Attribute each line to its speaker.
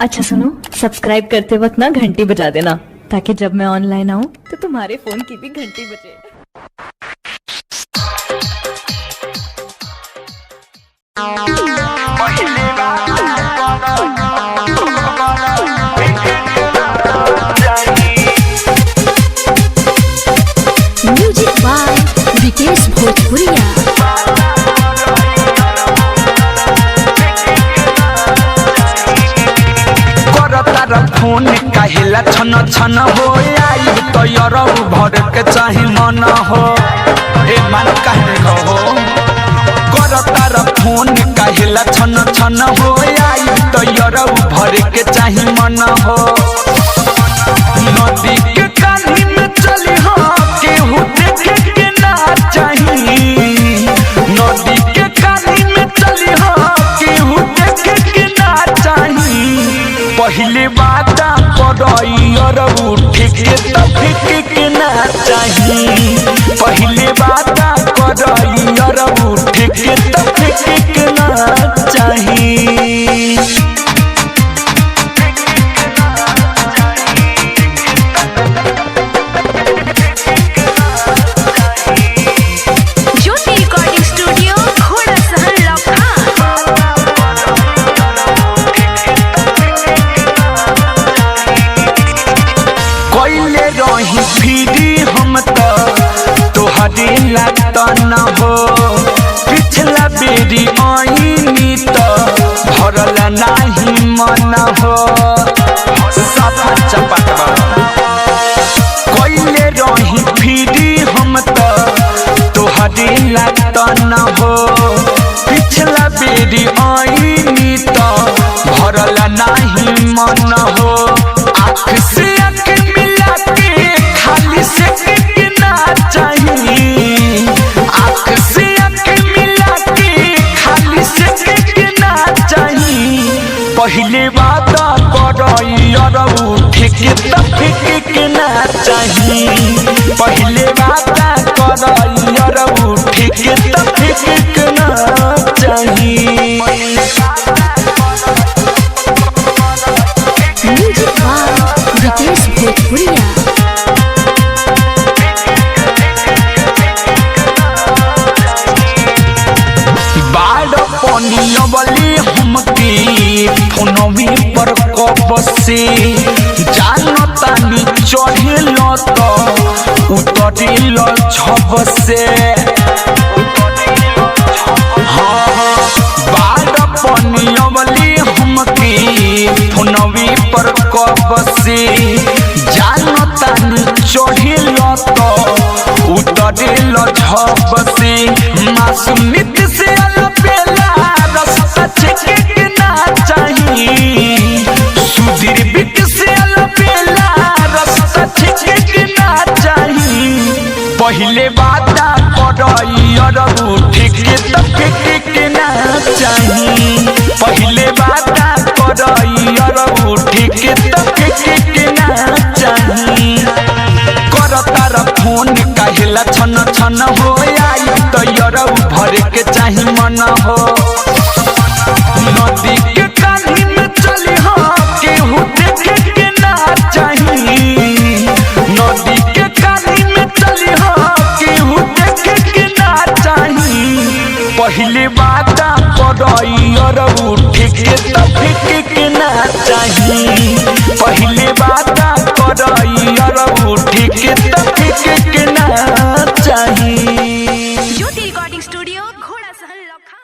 Speaker 1: अच्छा सुनो, सब्सक्राइब करते वक्त ना घंटी बजा देना ताकि जब मैं ऑनलाइन आऊँ तो तुम्हारे फोन की भी घंटी बजे।
Speaker 2: म्यूजिक बाय विकेश भोजपुरिया।
Speaker 3: फोन कहेला छन छन हो आई तो यारो भर के चाहे मन हो ए मन कहने हो कर तार फोन कहेला छन छन हो आई तो यारो भर के चाहे मन हो नदी के कानी में चली हो केहू देखे के ना चाहिए नदी के कानी में चली हो केहू देखे के ना चाहिए पहले बात और उठे के तफिक के ना चाहिए पहले बात कर और उठे के तफिक के ना चाहिए।
Speaker 2: ज्योति रिकॉर्डिंग स्टूडियो घोड़ा सहन लखा।
Speaker 3: कोइले रही फिरी हम तो तोहरे लागत न हो पिछला बेरी आईनी तो भरल नहीं मन हो सफा चपटवा कोइले रही फिरी हम तो तोहरे लागत न हो पिछला बेरी आईनी तो भरल नहीं मन हो आँख से आँख मिला के खाली से टिकना चाहिए आँख से आँख मिला के खाली से टिकना चाहिए पहले बात कर और उठे के तफिकना चाहिए पहले बात कर और उठे के तफिकना चाहिए।
Speaker 2: म्यूजिक बाय विकेश भोजपुरिया।
Speaker 3: बाड़ पनिया वाली हमके फोनवी पर कब से जानतानी चढ़ेल तो उतरेल छब से हाँ बाड़ पनिया वाली हमके फोनवी पर कब से जानतानी चढ़ेल तो उतरेल छब से मासूमियत से अलपेला रास्ता छेकना चाहिए सुधीर बिट से अलपेला रास्ता छेकना चाहिए पहले बात कर और उठे के तफिकना चाहिए पहले बात कर और उठे के तफिकना चाहिए कर तार फोन कहेला छन छन हो आई तो यारो भर के चाहे मन हो नदी के कानी में चली हो केहू देखे के ना चाहिए नदी के कानी में चली हो केहू देखे के ना चाहिए पहले बात कर और उठे के तफिकना चाहिए पहले बात कर और उठे के तफिकना चाहिए।
Speaker 2: ज्योति रिकॉर्डिंग स्टूडियो घोड़ा सहन लखा।